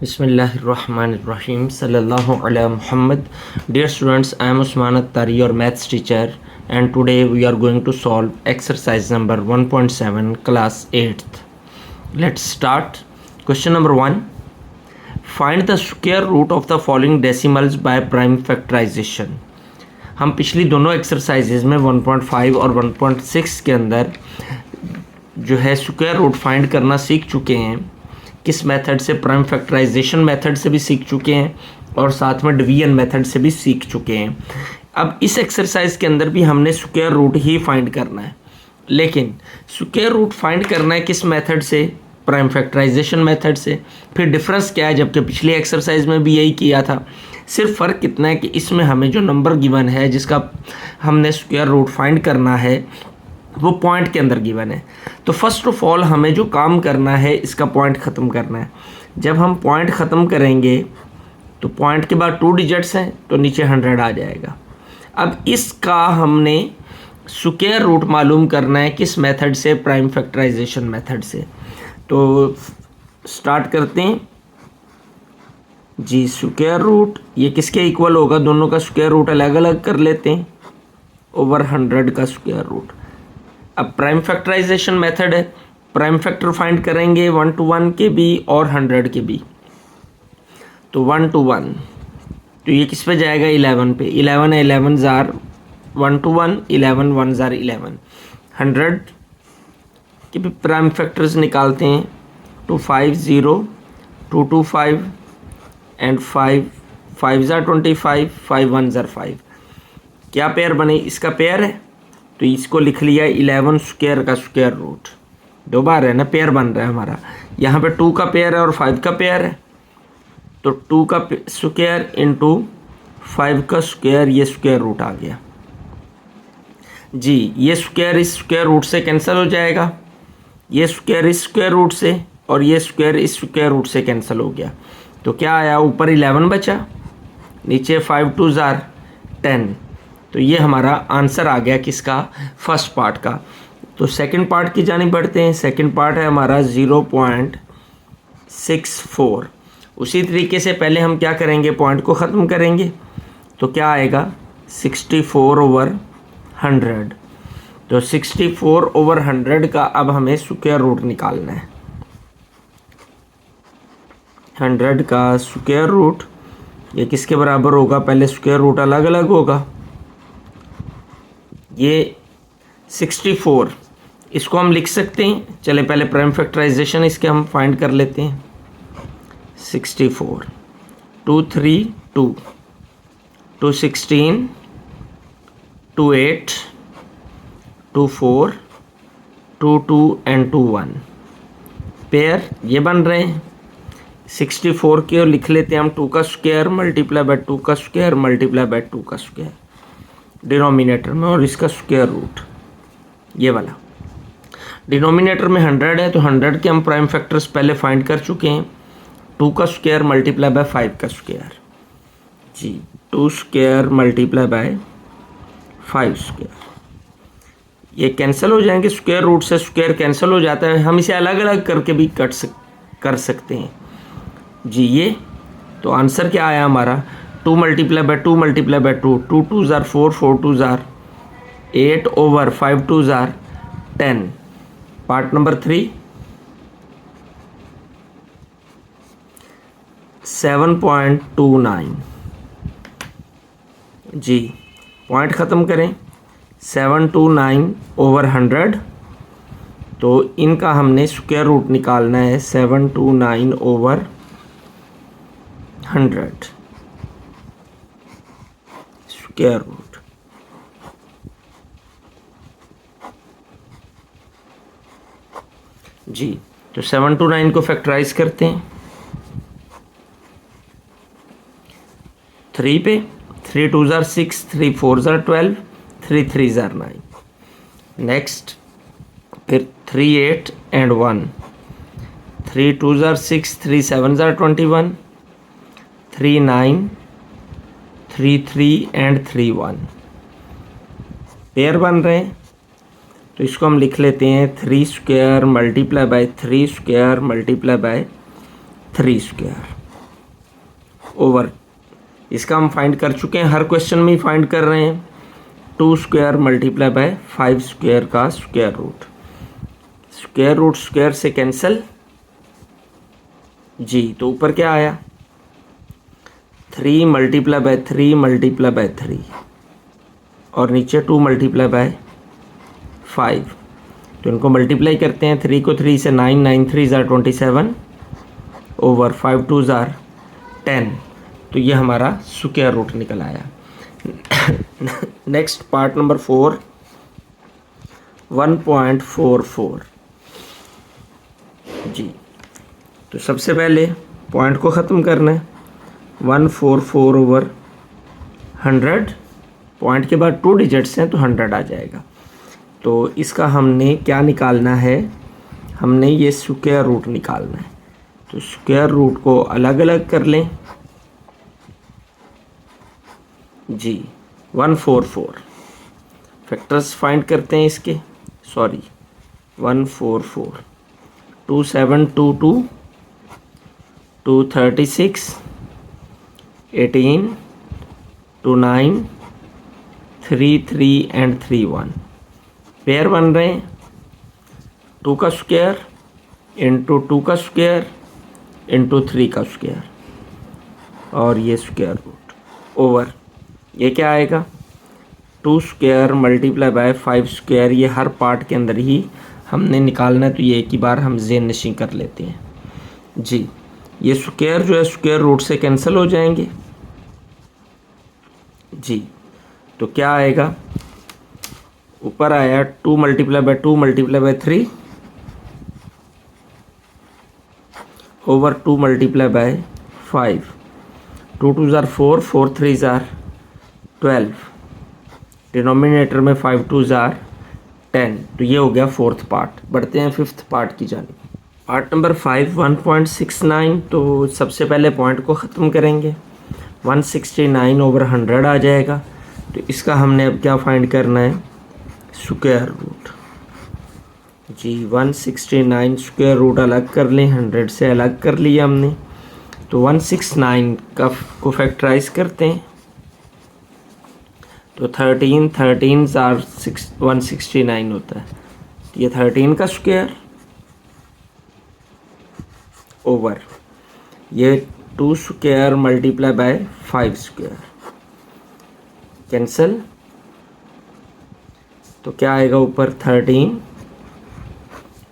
Bismillahirrahmanirrahim. Sallallahu ala Muhammad. Dear students, I am Usman Attari, your maths teacher, and today we are going to solve exercise number 1.7, class 8th. Let's start. Question number 1. Find the square root of the following decimals by prime factorization. हम पिछली दोनों exercises में 1.5 और 1.6 के अंदर जो है square root find करना सीख चुके हैं. किस मेथड से? प्राइम फैक्टराइजेशन मेथड से भी सीख चुके हैं और साथ में डिवीजन मेथड से भी सीख चुके हैं. अब इस एक्सरसाइज के अंदर भी हमने स्क्वायर रूट ही फाइंड करना है, लेकिन स्क्वायर रूट फाइंड करना है किस मेथड से? प्राइम फैक्टराइजेशन मेथड से. फिर डिफरेंस क्या है? जबकि पिछली एक्सरसाइज में भी यही किया था. सिर्फ फ़र्क कितना है कि इसमें हमें जो नंबर गिवन है जिसका हमने स्क्वायर रूट फाइंड करना है वो पॉइंट के अंदर गिवन है. तो फर्स्ट ऑफ ऑल हमें जो काम करना है इसका पॉइंट ख़त्म करना है. जब हम पॉइंट ख़त्म करेंगे तो पॉइंट के बाद 2 डिजिट्स हैं तो नीचे 100 आ जाएगा. अब इसका हमने स्क्वायर रूट मालूम करना है किस मेथड से? प्राइम फैक्टराइजेशन मेथड से. तो स्टार्ट करते हैं जी. स्क्वायर रूट ये किसके इक्वल होगा? दोनों का स्क्वायर रूट अलग अलग कर लेते हैं. ओवर 100 का स्क्वायर रूट. अब प्राइम फैक्टराइजेशन मेथड है, प्राइम फैक्टर फाइंड करेंगे 1 to 1 के भी और 100 के भी. तो 1 to 1 तो ये किस पे जाएगा? 11 पे. 11 है 11 जार 1 to 1, 11 1 जार 11. 100 के भी प्राइम फैक्टर्स निकालते हैं. 2 5 0 2 2 5 एंड 5 5 जार 25 5 1 जार 5. क्या पेयर बने? इसका पेयर है तो इसको लिख लिया 11 स्क्वायर का स्क्वायर रूट. 2 बार है ना, पेयर बन रहा है हमारा. यहाँ पे 2 का पेयर है और 5 का पेयर है तो 2 का स्क्वायर इंटू 5 का स्क्वायर, ये स्क्वायर रूट आ गया जी. ये स्क्वायर इस स्क्वायर रूट से कैंसिल हो जाएगा, ये स्क्वायर इस स्क्वायर रूट से और ये स्क्वायर इस स्क्वायर रूट से कैंसिल हो गया. तो क्या आया? ऊपर 11 बचा, नीचे 5 2 जार 10. तो ये हमारा आंसर आ गया किसका? फर्स्ट पार्ट का. तो सेकंड पार्ट की जानी बढ़ते हैं. सेकंड पार्ट है हमारा 0.64. उसी तरीके से पहले हम क्या करेंगे? पॉइंट को ख़त्म करेंगे. तो क्या आएगा? 64 ओवर 100. तो 64 ओवर 100 का अब हमें स्क्वायर रूट निकालना है. 100 का स्क्वायर रूट ये किसके बराबर होगा? पहले स्क्वायर रूट अलग अलग होगा. ये 64 इसको हम लिख सकते हैं. चले पहले प्राइम फैक्टराइजेशन इसके हम फाइंड कर लेते हैं. 64 2 3 2 2 16 2 8 2 4 2 2 एंड 2 1. पेयर ये बन रहे हैं. 64 के और लिख लेते हैं हम 2 का स्क्वायर मल्टीप्लाई बाय 2 का स्क्वायर मल्टीप्लाई बाय 2 का स्क्वायर डिनोमिनेटर में, और इसका स्क्वायर रूट ये वाला. डिनोमिनेटर में 100 है तो 100 के हम प्राइम फैक्टर्स पहले फाइंड कर चुके हैं. 2 का स्क्वायर मल्टीप्लाई बाय 5 का स्क्वायर जी. 2 स्क्वायर मल्टीप्लाई बाय 5 स्क्वायर, ये कैंसिल हो जाएंगे. स्क्वायर रूट से स्क्वायर कैंसिल हो जाता है. हम इसे अलग अलग करके भी कर सकते हैं जी. ये तो आंसर क्या आया हमारा? 2 मल्टीप्लाई बाय 2 मल्टीप्लाई बाय 2 2 2 जार 4 4 2 जार 8 ओवर 5 2 जार 10. पार्ट नंबर 3 7.29 जी. पॉइंट ख़त्म करें. 729 ओवर 100. तो इनका हमने स्क्वायर रूट निकालना है. 729 ओवर 100 स्क्वायर रूट. जी. तो 729 को फैक्टराइज करते हैं. 3 पे 3 2 जार 6 3 4 जार 12 3 3 जार 9. नेक्स्ट फिर 3 8 and 1 3 2 jar 6 3 7 jar 21 3 9 3 3 and 3 1. Pair बन रहे हैं तो इसको हम लिख लेते हैं 3 square multiply by 3 square multiply by 3 square. Over, इसका हम फाइंड कर चुके हैं, हर क्वेश्चन में ही फाइंड कर रहे हैं। 2 स्क्वायर मल्टीप्लाई बाय 5 स्क्वायर का square root, square root square से कैंसिल जी, तो ऊपर क्या आया 3 मल्टीप्लाई बाय 3 मल्टीप्लाई बाय 3 और नीचे 2 मल्टीप्लाई बाय 5, तो इनको मल्टीप्लाई करते हैं, 3 को 3 से 9, 9 3 ज़ार 27 ओवर 5 2 ज़ार 10, तो ये हमारा स्क्वायर रूट निकल आया। नेक्स्ट पार्ट नंबर 4, 1.44 जी, तो सबसे पहले पॉइंट को ख़त्म करना है, 144 ओवर 100, पॉइंट के बाद 2 डिजिट्स हैं तो 100 आ जाएगा। तो इसका हमने क्या निकालना है, हमने ये स्क्वायर रूट निकालना है, तो स्क्वायर रूट को अलग अलग कर लें जी। 144 फैक्टर्स फाइंड करते हैं इसके, सॉरी 144, 2722, 236, 18, 29, 33 एंड 31, पेयर बन रहे हैं 2 का स्क्वायर इंटू 2 का स्क्वायर इंटू 3 का स्क्वायर और ये स्क्वायर रूट ओवर, ये क्या आएगा 2 स्क्वायर मल्टीप्लाई बाय 5 स्क्वायर, ये हर पार्ट के अंदर ही हमने निकालना है, तो ये एक ही बार हम ज़ेन नशी कर लेते हैं जी। ये स्क्वायर जो है स्क्वायर रूट से कैंसिल हो जाएंगे जी, तो क्या आएगा ऊपर आया 2 multiply by 2 multiply by 3 over 2 multiply by 5, 2 2 ज़ार 4, 4 3 ज़ार 12, डिनोमिनेटर में 5 2 ज़ार 10, तो ये हो गया 4th पार्ट। बढ़ते हैं 5th पार्ट की जानिब, पार्ट नंबर 5, 1.69, तो सबसे पहले पॉइंट को ख़त्म करेंगे, 169 ओवर 100 आ जाएगा, तो इसका हमने अब क्या फाइंड करना है स्क्वायर रूट जी। 169 स्क्वायर रूट अलग कर लें, 100 से अलग कर लिया हमने, तो 169 का को फैक्टराइज करते हैं, तो 13 13 ज़ार 169 होता है, ये 13 का स्क्वायर ओवर ये 2 square multiply by 5 square cancel, तो क्या आएगा ऊपर 13,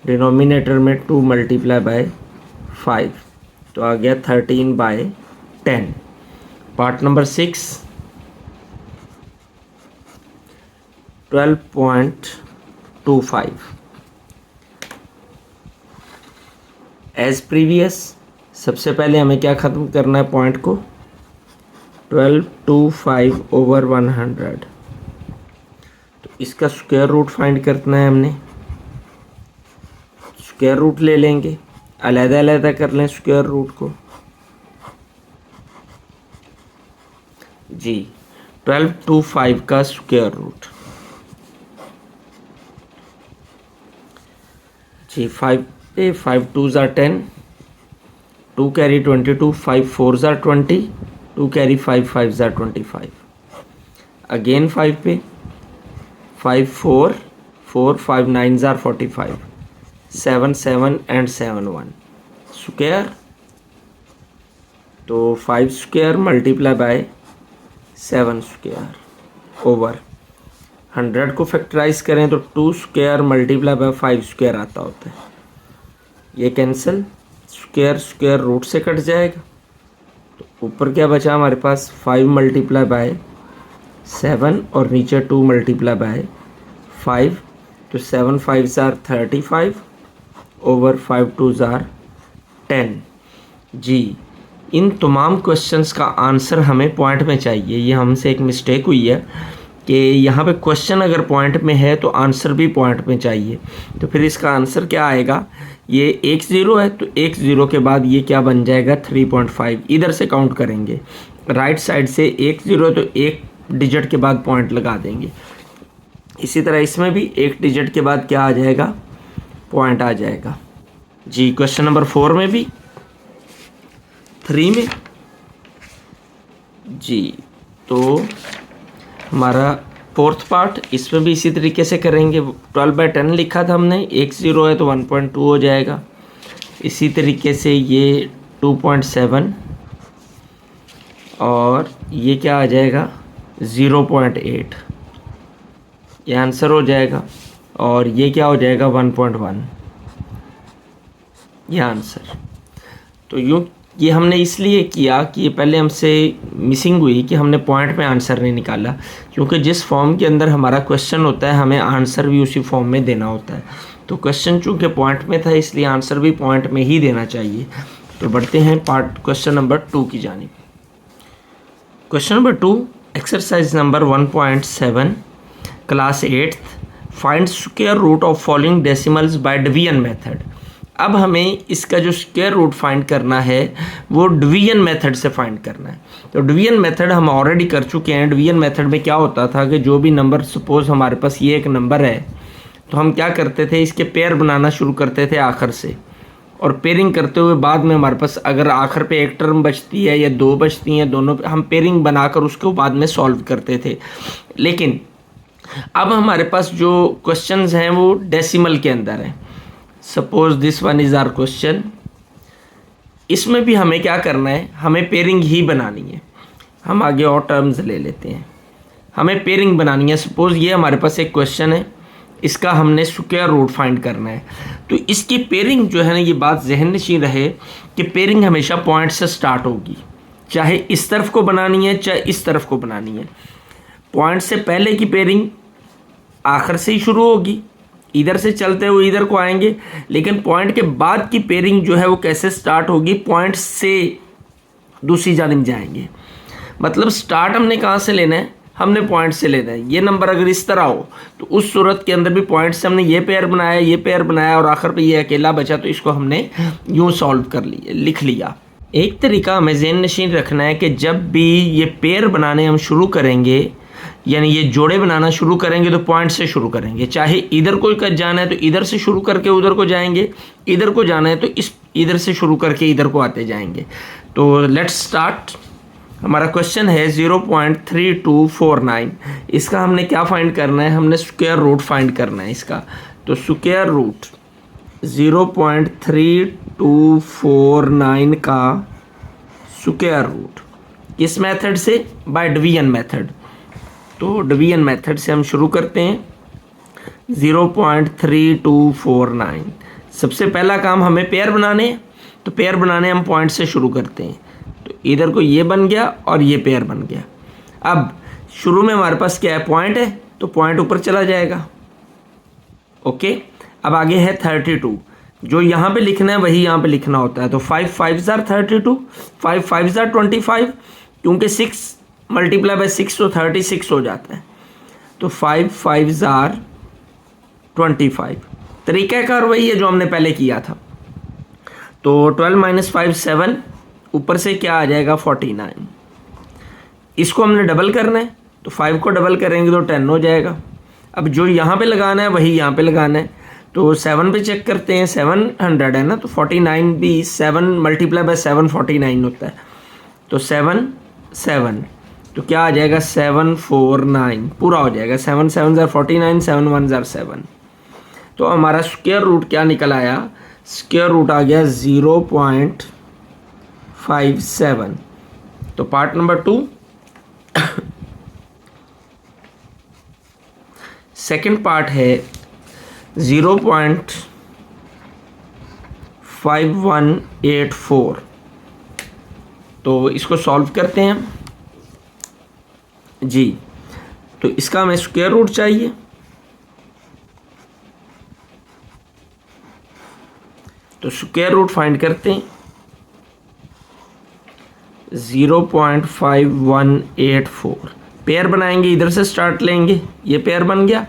डिनोमिनेटर में 2 मल्टीप्लाई बाय 5, तो आ गया 13 by 10। Part number 6, 12.25 as previous, सबसे पहले हमें क्या ख़त्म करना है पॉइंट को 1225 ओवर 100, तो इसका स्क्वायर रूट फाइंड करना है हमने, स्क्वायर रूट ले लेंगे, अलग-अलग कर लें स्क्वायर रूट को जी। 1225 का स्क्वायर रूट जी, 5 2 ज़ार 10, 2 कैरी 22, 5 4 ज़ार 20, 2 कैरी 5 5 ज़ार 25, अगेन 5 पे 5 4 4 5 9 ज़ार 45, 7 7 एंड 7 1 स्क्वायर, तो 5 square multiply bye 7 square over 100 को फैक्टराइज करें तो 2 स्क्वायर मल्टीप्लाई बाय 5 स्क्वायर आता होता है, ये कैंसिल, स्क्वायर स्क्वायर रूट से कट जाएगा, तो ऊपर क्या बचा हमारे पास 5 मल्टीप्लाई बाय 7 और नीचे 2 मल्टीप्लाई बाय 5, तो 7 5 ज़ार 35 ओवर 5 2 ज़ार 10 जी। इन तमाम क्वेश्चंस का आंसर हमें पॉइंट में चाहिए, ये हमसे एक मिस्टेक हुई है कि यहाँ पे क्वेश्चन अगर पॉइंट में है तो आंसर भी पॉइंट में चाहिए, तो फिर इसका आंसर क्या आएगा, ये 1 0 है तो 1 0 के बाद ये क्या बन जाएगा 3.5, इधर से काउंट करेंगे, राइट साइड से 1 0 तो 1 डिजिट के बाद पॉइंट लगा देंगे, इसी तरह इसमें भी 1 डिजिट के बाद क्या आ जाएगा पॉइंट आ जाएगा जी। क्वेश्चन नंबर 4 में भी 3 में जी, तो हमारा फोर्थ पार्ट, इसमें भी इसी तरीके से करेंगे। 12/10 लिखा था हमने, एक ज़ीरो है तो 1.2 हो जाएगा। इसी तरीके से ये 2.7 और ये क्या आ जाएगा 0.8, ये आंसर हो जाएगा। और ये क्या हो जाएगा 1.1, ये आंसर। तो यूँ ये हमने इसलिए किया कि ये पहले हमसे मिसिंग हुई कि हमने पॉइंट में आंसर नहीं निकाला, क्योंकि जिस फॉर्म के अंदर हमारा क्वेश्चन होता है हमें आंसर भी उसी फॉर्म में देना होता है। तो क्वेश्चन चूँकि पॉइंट में था इसलिए आंसर भी पॉइंट में ही देना चाहिए। तो बढ़ते हैं क्वेश्चन नंबर 2 की जानिब। Question number 2, exercise number 1.7 class 8th, find square root of following decimals by division method. अब हमें इसका जो स्क्वायर रूट फाइंड करना है वो डिवीजन मेथड से फाइंड करना है। तो डिवीजन मेथड हम ऑलरेडी कर चुके हैं। डिवीजन मेथड में क्या होता था कि जो भी नंबर, सपोज हमारे पास ये एक नंबर है तो हम क्या करते थे, इसके पेयर बनाना शुरू करते थे आखिर से, और पेयरिंग करते हुए बाद में हमारे पास अगर आखिर पे एक टर्म बचती है या दो बचती हैं, दोनों पे हम पेयरिंग बनाकर उसको बाद में सॉल्व करते थे। लेकिन अब हमारे पास जो क्वेश्चंस हैं वो डेसिमल के अंदर हैं। Suppose this one is our question. इसमें भी हमें क्या करना है, हमें पेयरिंग ही बनानी है। हम आगे और टर्म्स ले लेते हैं, हमें पेयरिंग बनानी है। सपोज ये हमारे पास एक क्वेश्चन है, इसका हमने स्क्वायर रूट फाइंड करना है। तो इसकी पेयरिंग जो है ना, ये बात जहन नशीं रहे कि पेयरिंग हमेशा पॉइंट से स्टार्ट होगी, चाहे इस तरफ को बनानी है चाहे इस तरफ को बनानी है। पॉइंट से पहले की पेयरिंग आखिर से ही शुरू होगी, इधर से चलते हुए इधर को आएंगे। लेकिन पॉइंट के बाद की पेयरिंग जो है वो कैसे स्टार्ट होगी, पॉइंट से दूसरी जानिब जाएंगे। मतलब स्टार्ट हमने कहाँ से लेना है, हमने पॉइंट से लेना है। ये नंबर अगर इस तरह हो तो उस सूरत के अंदर भी पॉइंट से हमने ये पेयर बनाया, ये पेयर बनाया और आखिर पे ये अकेला बचा, तो इसको हमने यूँ सॉल्व कर लिया, लिख लिया। एक तरीका हमें ज़हन नशीन रखना है कि जब भी ये पेयर बनाने हम शुरू करेंगे, यानी ये जोड़े बनाना शुरू करेंगे, तो पॉइंट से शुरू करेंगे। चाहे इधर को जाना है तो इधर से शुरू करके उधर को जाएंगे, इधर को जाना है तो इधर से शुरू करके इधर को आते जाएंगे। तो लेट्स स्टार्ट। हमारा क्वेश्चन है 0.3249। इसका हमने क्या फाइंड करना है, हमने स्क्वायर रूट फाइंड करना है इसका। तो स्क्वायर रूट 0.3249 का स्क्वायर रूट किस मेथड से, बाय डिवीजन मेथड। तो डिवीजन मेथड से हम शुरू करते हैं। 0.3249, सबसे पहला काम हमें पेयर बनाने हैं, तो पेयर बनाने हम पॉइंट से शुरू करते हैं। तो इधर को ये बन गया और ये पेयर बन गया। अब शुरू में हमारे पास क्या है, पॉइंट है, तो पॉइंट ऊपर चला जाएगा। ओके, अब आगे है 32। जो यहाँ पे लिखना है वही यहाँ पे लिखना होता है। तो 5 5s are 32, 5 5s are 25, क्योंकि 6 मल्टीप्लाई बाय 6 तो 36 हो जाता है। तो 5 5s are 25। तरीक़ाकार वही है जो हमने पहले किया था। तो 12 - 5 7, ऊपर से क्या आ जाएगा 49। इसको हमने डबल करना है, तो 5 को डबल करेंगे तो 10 हो जाएगा। अब जो यहाँ पे लगाना है वही यहाँ पे लगाना है। तो 7 पे चेक करते हैं, 700 है ना, तो 49 भी 7 मल्टीप्लाई बाय 7 49 होता है। तो 7 7, तो क्या आ जाएगा 749 पूरा हो जाएगा। 7 7s are 49, 7 1s are 7। तो हमारा स्क्वायर रूट क्या निकल आया, स्क्वायर रूट आ गया 0.57। तो पार्ट नंबर 2। सेकंड पार्ट है 0.5184। तो इसको सॉल्व करते हैं जी। तो इसका हमें स्क्वायर रूट चाहिए। तो स्क्वायर रूट फाइंड करते हैं। 0.5184 पेयर बनाएंगे, इधर से स्टार्ट लेंगे, ये पेयर बन गया।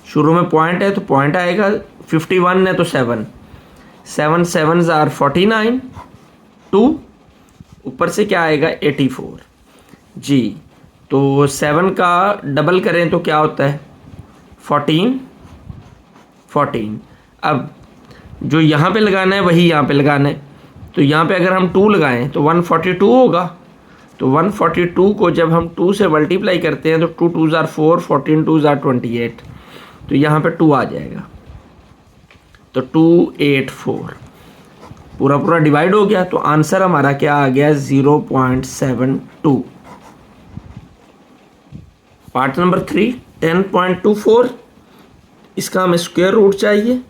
शुरू में पॉइंट है तो पॉइंट आएगा, 51 है तो 7 7 7s are 49, 2 ऊपर से क्या आएगा 84 जी। तो 7 का डबल करें तो क्या होता है 14। अब जो यहाँ पे लगाना है वही यहाँ पे लगाना है। तो यहाँ पे अगर हम 2 लगाएं तो 142 होगा। तो 142 को जब हम 2 से मल्टीप्लाई करते हैं तो 2 2 ज़ार 4, 14 2 ज़ार 28, तो यहाँ पे 2 आ जाएगा, तो 284 पूरा पूरा डिवाइड हो गया। तो आंसर हमारा क्या आ गया, 0.72। पार्ट नंबर 3 10.24, इसका हमें स्क्वायर रूट चाहिए।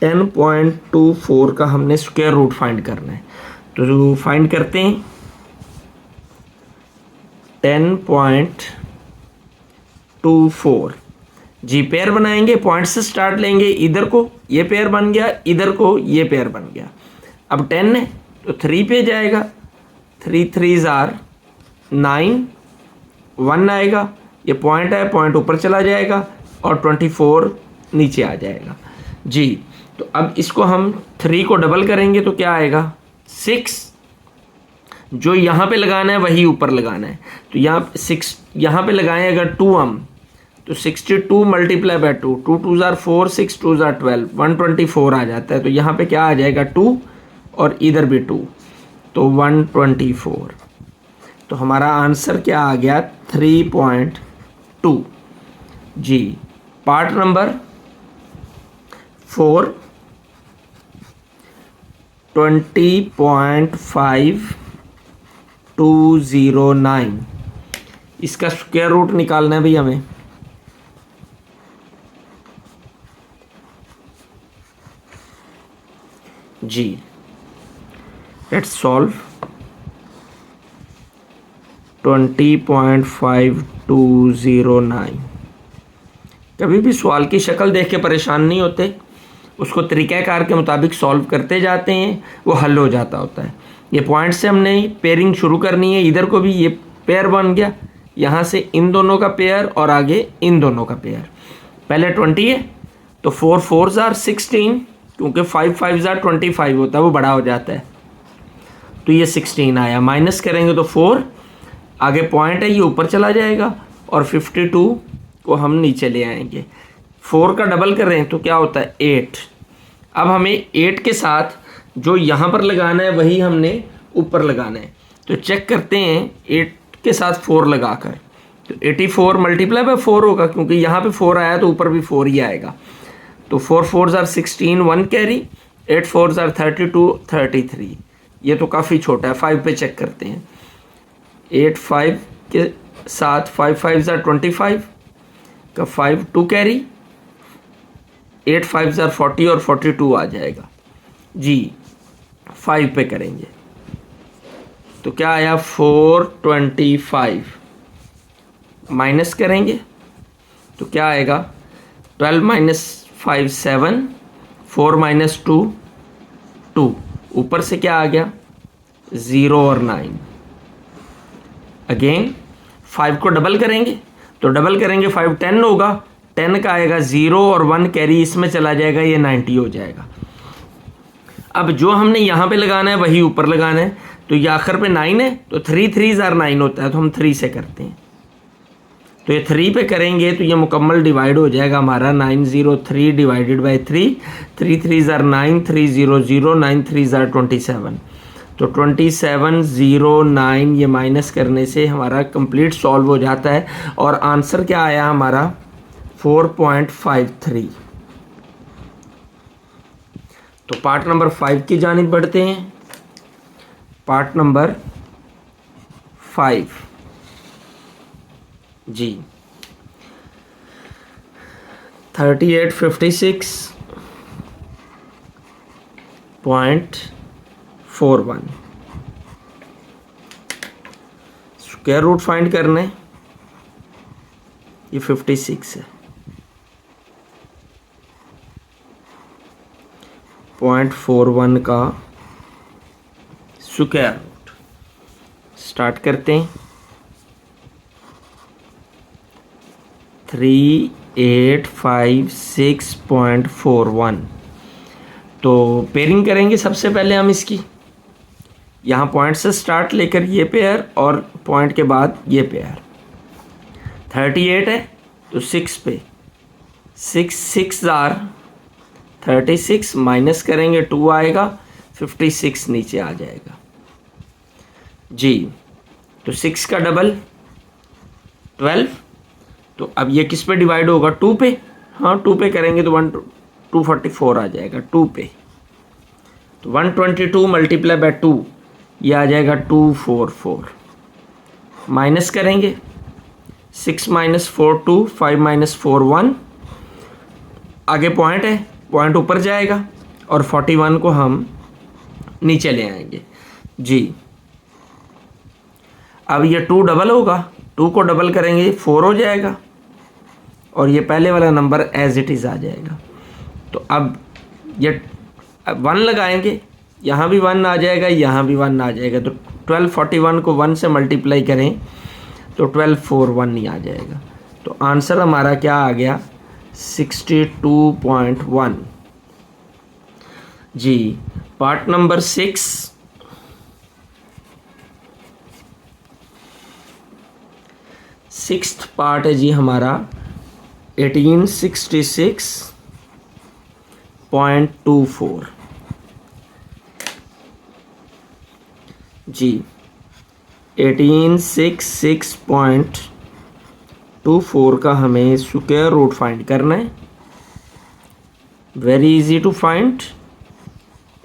10.24 का हमने स्क्वायर रूट फाइंड करना है, तो जो फाइंड करते हैं 10.24 जी, पेयर बनाएंगे, पॉइंट से स्टार्ट लेंगे, इधर को ये पेयर बन गया, इधर को ये पेयर बन गया। अब 10 है तो 3 पे जाएगा, 3 3 ज़ार 9, 1 आएगा, ये पॉइंट है, पॉइंट ऊपर चला जाएगा और 24 नीचे आ जाएगा जी। तो अब इसको हम 3 को डबल करेंगे तो क्या आएगा, 6। जो यहाँ पे लगाना है वही ऊपर लगाना है, तो यहाँ 6 यहाँ पे लगाएं अगर 2 हम, तो 62 मल्टीप्लाई बाय 2, 2 2 ज़ार 4, 6 2 ज़ार 12, 124 आ जाता है। तो यहाँ पे क्या आ जाएगा 2 और इधर भी 2, तो 124। तो हमारा आंसर क्या आ गया, 3.2 जी। पार्ट नंबर 4 20.5209, इसका स्क्वायर रूट निकालना है भाई हमें। जी, लेट्स सॉल्व। 20.5209, कभी भी सवाल की शक्ल देख के परेशान नहीं होते, उसको तरीक़ाकार के मुताबिक सॉल्व करते जाते हैं, वो हल हो जाता होता है। ये पॉइंट से हमने पेयरिंग शुरू करनी है, इधर को भी ये पेयर बन गया, यहाँ से इन दोनों का पेयर और आगे इन दोनों का पेयर। पहले 20 है तो 4 4 ज़ार 16, क्योंकि 5 5 ज़ार 25 होता है, वो बड़ा हो जाता है, तो ये 16 आया। माइनस करेंगे तो 4, आगे पॉइंट है ये ऊपर चला जाएगा और 52 को हम नीचे ले आएंगे। 4 का डबल कर रहे हैं तो क्या होता है 8। अब हमें 8 के साथ जो यहाँ पर लगाना है वही हमने ऊपर लगाना है, तो चेक करते हैं 8 के साथ 4 लगाकर, तो 84 मल्टीप्लाई बाय 4 होगा, क्योंकि यहाँ पे 4 आया तो ऊपर भी 4 ही आएगा। तो 4 4 ज़ार 16, 1 कैरी, 8 4 ज़ार 32, 33, ये तो काफ़ी छोटा है। 5 पे चेक करते हैं, 8 5 के साथ 5 5 ज़ार 25 का 5 2 कैरी, 8 5 ज़ार 40 और 42 आ जाएगा जी। 5 पे करेंगे तो क्या आया 425, माइनस करेंगे तो क्या आएगा 12 माइनस 5 7, 4 माइनस 2 2, ऊपर से क्या आ गया 0 और 9। अगेन 5 को डबल करेंगे तो डबल करेंगे 5 10 होगा, 10 का आएगा 0 और 1 कैरी इसमें चला जाएगा, ये 90 हो जाएगा। अब जो हमने यहाँ पे लगाना है वही ऊपर लगाना है, तो ये आखिर पे 9 है तो 3 3 ज़ार 9 होता है, तो हम 3 से करते हैं, तो ये 3 पे करेंगे तो ये मुकम्मल डिवाइड हो जाएगा हमारा 903 डिवाइडेड बाई 3, 3 3 ज़ार 9, 3 0 0, 9 3 ज़ार 27, तो 2709 ये माइनस करने से हमारा कंप्लीट सॉल्व हो जाता है और आंसर क्या आया हमारा 4.53। तो पार्ट नंबर 5 की जानिब बढ़ते हैं। पार्ट नंबर 5 जी, 3856.41 स्क्वायर रूट फाइंड करना है, ये 56 है, 0.41 का स्क्वायर रूट। स्टार्ट करते हैं, 3856.41। तो पेयरिंग करेंगे सबसे पहले हम इसकी, यहाँ पॉइंट से स्टार्ट लेकर ये पेयर और पॉइंट के बाद ये पेयर। 38 है तो 6 पे 6 6 ज़ार 36, माइनस करेंगे 2 आएगा, 56 नीचे आ जाएगा। जी। तो 6 का डबल 12। तो अब ये किस पे डिवाइड होगा? 2 पे। हाँ 2 पे करेंगे तो 244 आ जाएगा 2 पे। तो 122 मल्टीप्लाई बाय 2 ये आ जाएगा 244। माइनस करेंगे 6 माइनस 4 2, 5 माइनस 4 1। आगे पॉइंट है, पॉइंट ऊपर जाएगा और 41 को हम नीचे ले आएंगे जी। अब ये 2 डबल होगा, 2 को डबल करेंगे 4 हो जाएगा और ये पहले वाला नंबर एज इट इज़ आ जाएगा। तो अब ये 1 लगाएंगे, यहाँ भी 1 आ जाएगा, यहाँ भी 1 आ जाएगा। तो 1241 को 1 से मल्टीप्लाई करें तो 1241 ही आ जाएगा। तो आंसर हमारा क्या आ गया? 62.1 जी। पार्ट नंबर 6, सिक्स्थ पार्ट है जी हमारा 1866.24 जी। 1866.24 का हमें स्क्वायर रूट फाइंड करना है। Very easy to find.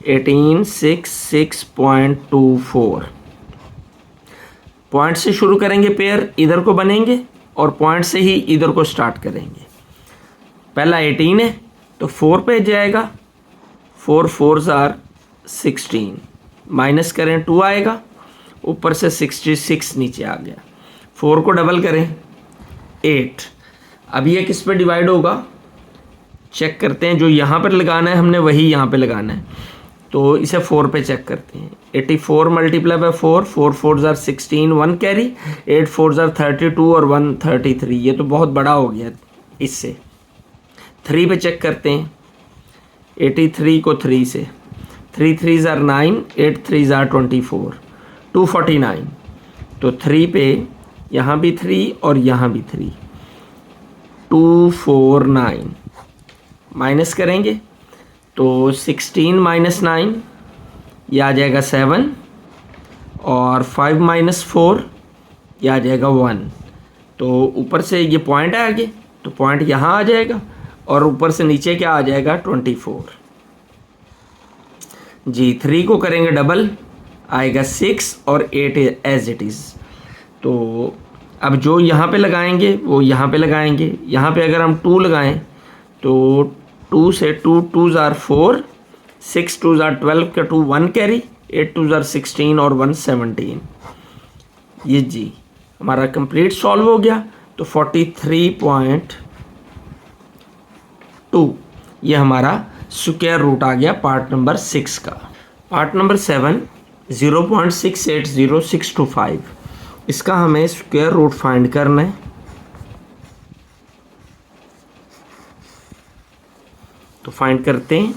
1866.24 point से शुरू करेंगे, पेयर इधर को बनेंगे और पॉइंट से ही इधर को स्टार्ट करेंगे। पहला 18 है तो 4 पे जाएगा, 4 4s आर 16, माइनस करें 2 आएगा, ऊपर से 66 नीचे आ गया। 4 को डबल करें 8। अब ये किस पे डिवाइड होगा चेक करते हैं। जो यहाँ पर लगाना है हमने वही यहाँ पे लगाना है, तो इसे 4 पे चेक करते हैं। 84 multiply by 4, 4 4s are 16, 1 carry, 8 4s are 32 और 1 33। ये तो बहुत बड़ा हो गया। इससे 3 पे चेक करते हैं। 83 को 3 से, 3 3s आर 9, 8 3s आर 24, 249। तो 3 पे यहाँ भी 3 और यहाँ भी 3, 249। माइनस करेंगे तो 16 माइनस 9 ये आ जाएगा 7 और 5 माइनस 4 ये आ जाएगा 1। तो ऊपर से ये पॉइंट है आगे, तो पॉइंट यहाँ आ जाएगा और ऊपर से नीचे क्या आ जाएगा 24 जी। 3 को करेंगे डबल आएगा 6 और 8 एज इट इज़। तो अब जो यहाँ पे लगाएंगे वो यहाँ पे लगाएंगे। यहाँ पे अगर हम 2 लगाएं तो 2 से 2 2s आर 4, 6 2s आर 12 का 2 1 कैरी, 8 2s आर 16 और 1 17। ये जी हमारा कंप्लीट सॉल्व हो गया। तो 43.2 ये हमारा स्क्वायर रूट आ गया पार्ट नंबर 6 का। पार्ट नंबर 7 0.680625, इसका हमें स्क्वायर रूट फाइंड करना है। तो फाइंड करते हैं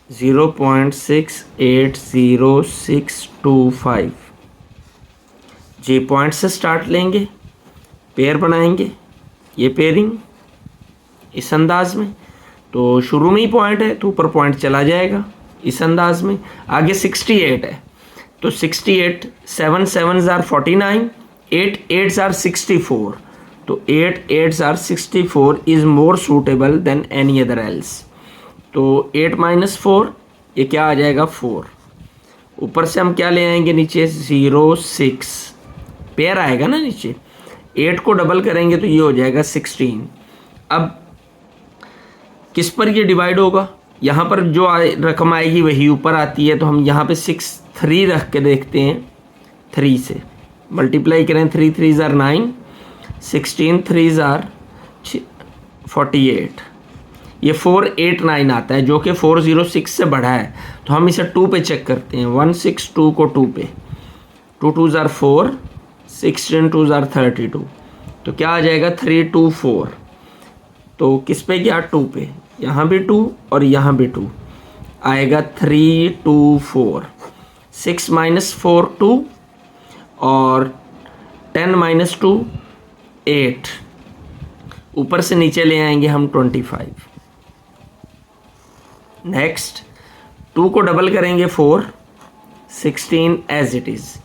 0.680625 जी। पॉइंट से स्टार्ट लेंगे, पेयर बनाएंगे, ये पेयरिंग इस अंदाज में। तो शुरू में ही पॉइंट है तो ऊपर पॉइंट चला जाएगा इस अंदाज में। आगे 68 है तो 68, 7 7s आर 49, 8 8s आर 64। तो 8 8s are 64 is more suitable than any other else. तो 8 माइनस 4 ये क्या आ जाएगा 4। ऊपर से हम क्या ले आएंगे नीचे 0 6, पेयर आएगा ना नीचे। 8 को डबल करेंगे तो ये हो जाएगा 16। अब किस पर ये डिवाइड होगा? यहाँ पर जो रकम आएगी वही ऊपर आती है। तो हम यहाँ पे 6 3 रख के देखते हैं। 3 से मल्टीप्लाई करें, 3 3s आर 9, 16 3s आर 48। ये 489 आता है जो कि 406 से बढ़ा है। तो हम इसे 2 पे चेक करते हैं। 162 को 2 पे, 2 2s आर 4, 16 2s आर 32। तो क्या आ जाएगा 324। तो किस पे गया 2 पे, यहाँ भी 2 और यहाँ भी 2 आएगा 324। 6 माइनस 4 2 और 10 माइनस 2 8। ऊपर से नीचे ले आएंगे हम 25। नेक्स्ट 2 को डबल करेंगे 4, 16 एज इट इज़।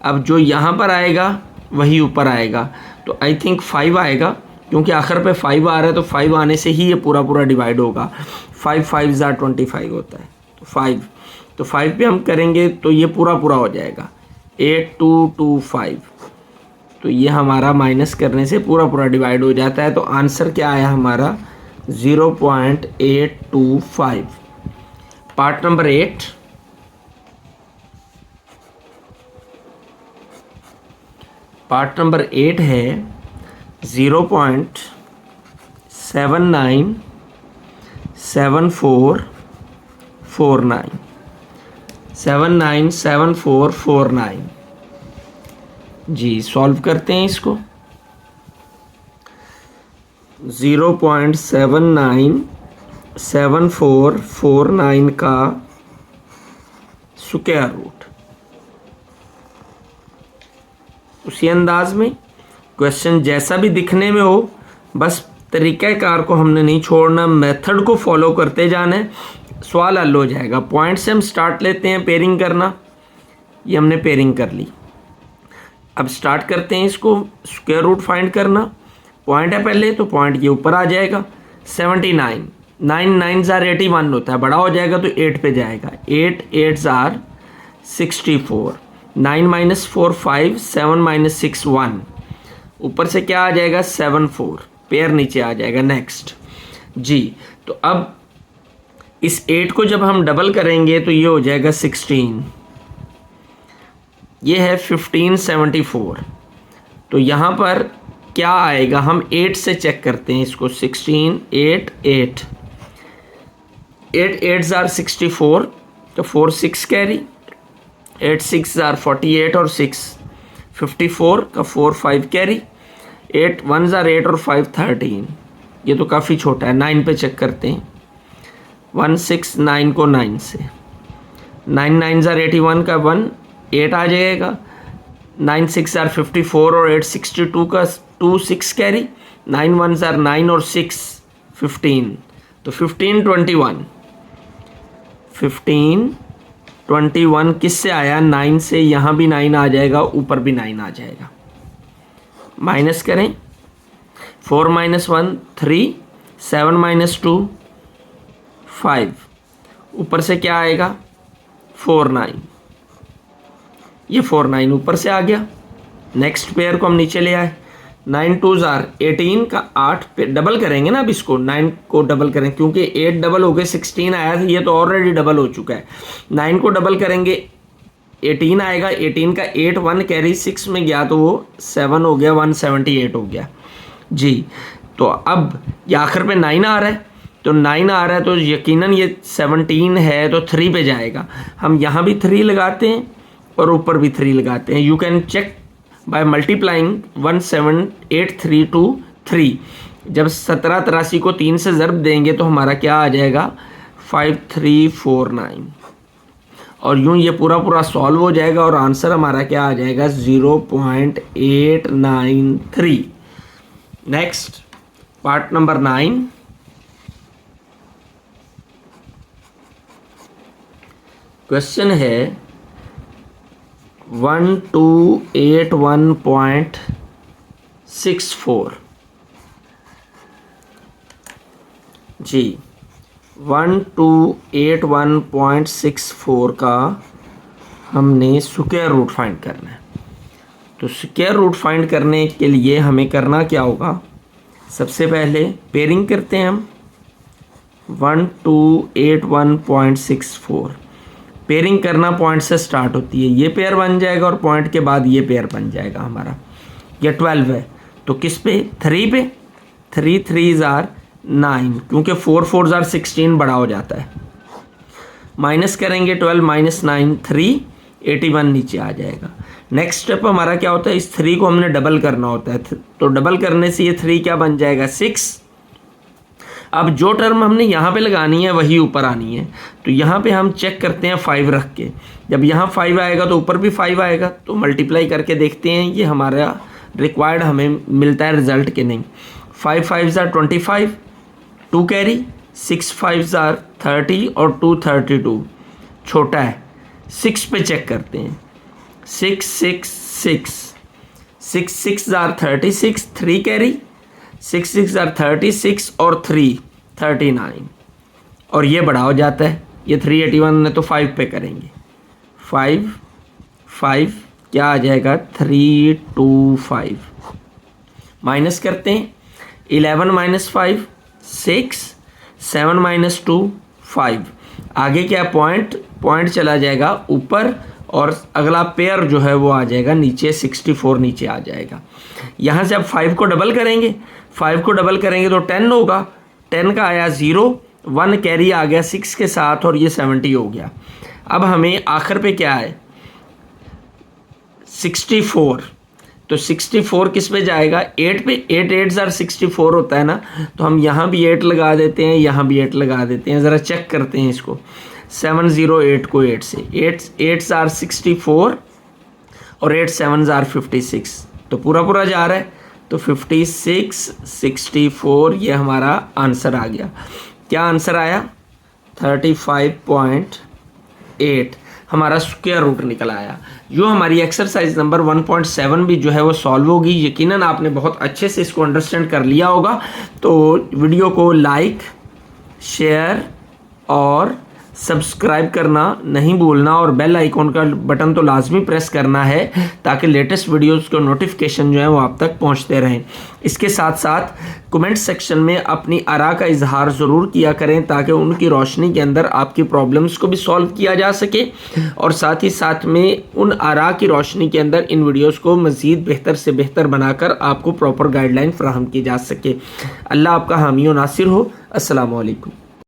अब जो यहाँ पर आएगा वही ऊपर आएगा, तो आई थिंक 5 आएगा, क्योंकि आखिर पे 5 आ रहा है, तो 5 आने से ही ये पूरा पूरा डिवाइड होगा। 5 5 25 होता है, तो 5, तो 5 पे हम करेंगे तो ये पूरा पूरा हो जाएगा 8225। तो ये हमारा माइनस करने से पूरा पूरा डिवाइड हो जाता है। तो आंसर क्या आया हमारा 0.825। पार्ट नंबर 8, पार्ट नंबर 8 है 0.797449, 797449। जी सॉल्व करते हैं इसको। 0.797449 का स्क्वायर रूट। उसी अंदाज में क्वेश्चन जैसा भी दिखने में हो, बस तरीक़ाकार को हमने नहीं छोड़ना, मेथड को फॉलो करते जाना है, सवाल हल हो जाएगा। पॉइंट से हम स्टार्ट लेते हैं पेयरिंग करना। ये हमने पेयरिंग कर ली। अब स्टार्ट करते हैं इसको स्क्वायर रूट फाइंड करना। पॉइंट है पहले, तो पॉइंट ये ऊपर आ जाएगा। 79, 9 9s are 81 होता है, बड़ा हो जाएगा तो 8 पे जाएगा। 8 8s are 64, 9 - 4 5, 7 - 6 1। ऊपर से क्या आ जाएगा 7 4, पेयर नीचे आ जाएगा। नेक्स्ट जी, तो अब इस 8 को जब हम डबल करेंगे तो ये हो जाएगा 16। ये है 1574। तो यहाँ पर क्या आएगा, हम 8 से चेक करते हैं इसको। 16 8 8 8 8s are 64, तो 4 6 कैरी, 8 6 are 48 और 6 54 का 4 5 कैरी, 8 1s are 8 और 5 13। ये तो काफ़ी छोटा है। 9 पे चेक करते हैं। 1 6 9 को 9 से, 9 9s are 81 का 1 8 आ जाएगा। 9 6 are 54 और 8 62 का 2 6 कैरी, 9 1s are 9 और 6 15, तो 15 21। 15 21 किससे आया, 9 से। यहाँ भी 9 आ जाएगा, ऊपर भी 9 आ जाएगा। माइनस करें, 4 - 1 3, 7 - 2 5, ऊपर से क्या आएगा 4 9। ये 4 9 ऊपर से आ गया। नेक्स्ट पेयर को हम नीचे ले आए। 9 2s are 18 का 8 पे डबल करेंगे ना। अब इसको 9 को डबल करें, क्योंकि 8 डबल हो गए 16 आया था, ये तो ऑलरेडी डबल हो चुका है। 9 को डबल करेंगे 18 आएगा। 18 का 8 1 कैरी 6 में गया तो वो 7 हो गया, 178 हो गया जी। तो अब ये आखिर पे 9 आ रहा है, तो 9 आ रहा है तो यकीनन ये 17 है, तो 3 पे जाएगा। हम यहाँ भी 3 लगाते हैं और ऊपर भी 3 लगाते हैं। You can check by multiplying 17832 जब 1783 को 3 से ज़र्ब देंगे तो हमारा क्या आ जाएगा 5349। और यूं ये पूरा पूरा सॉल्व हो जाएगा और आंसर हमारा क्या आ जाएगा 0.893। नेक्स्ट पार्ट नंबर 9, क्वेश्चन है 1281.64 जी। 1281.64 का हमने स्क्वायर रूट फाइंड करना है। तो स्क्वायर रूट फाइंड करने के लिए हमें करना क्या होगा, सबसे पहले पेयरिंग करते हैं हम। 1281.64 पेयरिंग करना पॉइंट से स्टार्ट होती है। ये पेयर बन जाएगा और पॉइंट के बाद ये पेयर बन जाएगा हमारा। ये 12 है तो किस पे 3 पे, 3 3s are 9, क्योंकि 4 4s are 16 बड़ा हो जाता है। माइनस करेंगे 12 - 9 3, 81 नीचे आ जाएगा। नेक्स्ट स्टेप हमारा क्या होता है, इस 3 को हमने डबल करना होता है। तो डबल करने से ये 3 क्या बन जाएगा 6। अब जो टर्म हमने यहाँ पे लगानी है वही ऊपर आनी है। तो यहाँ पे हम चेक करते हैं 5 रख के। जब यहाँ 5 आएगा तो ऊपर भी 5 आएगा, तो मल्टीप्लाई करके देखते हैं ये हमारा रिक्वायर्ड हमें मिलता है रिजल्ट के नहीं। 5 5s are 25, 2 carry, 6 5s are 30 और 2 32 छोटा है। 6 पे चेक करते हैं। 6 6 6 6 6 आर 36, 3 कैरी, 6 6 आर 36 और 3 39, और ये बड़ा हो जाता है, ये 381 है तो 5 पे करेंगे। 5 5 क्या आ जाएगा 325, माइनस करते हैं। 11 माइनस 5 6, 7 माइनस 2 5, आगे क्या पॉइंट चला जाएगा ऊपर, और अगला पेयर जो है वो आ जाएगा नीचे, 64 नीचे आ जाएगा। यहाँ से अब 5 को डबल करेंगे, 5 को डबल करेंगे तो 10 होगा, 10 का आया 0, 1 कैरी आ गया 6 के साथ, और ये 70 हो गया। अब हमें आखिर पे क्या है 64, तो 64 किस पे जाएगा 8 पे, 8 8 आर 64 होता है ना, तो हम यहाँ भी 8 लगा देते हैं, यहाँ भी 8 लगा देते हैं। ज़रा चेक करते हैं इसको, 708 को 8 से, 8 आर 64 और 8 7 आर 56, तो पूरा जा रहा है, तो 56 64 ये हमारा आंसर आ गया। क्या आंसर आया 35.8 हमारा स्क्वायर रूट निकल आया। जो हमारी एक्सरसाइज नंबर 1.7 भी जो है वो सॉल्व होगी। यकीनन आपने बहुत अच्छे से इसको अंडरस्टैंड कर लिया होगा। तो वीडियो को लाइक, शेयर और सब्सक्राइब करना नहीं भूलना, और बेल आइकॉन का बटन तो लाजमी प्रेस करना है ताकि लेटेस्ट वीडियोस को नोटिफिकेशन जो है वो आप तक पहुंचते रहें। इसके साथ साथ कमेंट सेक्शन में अपनी आरा का इजहार ज़रूर किया करें ताकि उनकी रोशनी के अंदर आपकी प्रॉब्लम्स को भी सॉल्व किया जा सके, और साथ ही साथ में उन आरा की रोशनी के अंदर इन वीडियोज़ को मज़ीद बेहतर से बेहतर बनाकर आपको प्रॉपर गाइडलाइन फ़राहम की जा सके। अल्लाह आपका हामी व नासिर हो। अस्सलामु अलैकुम।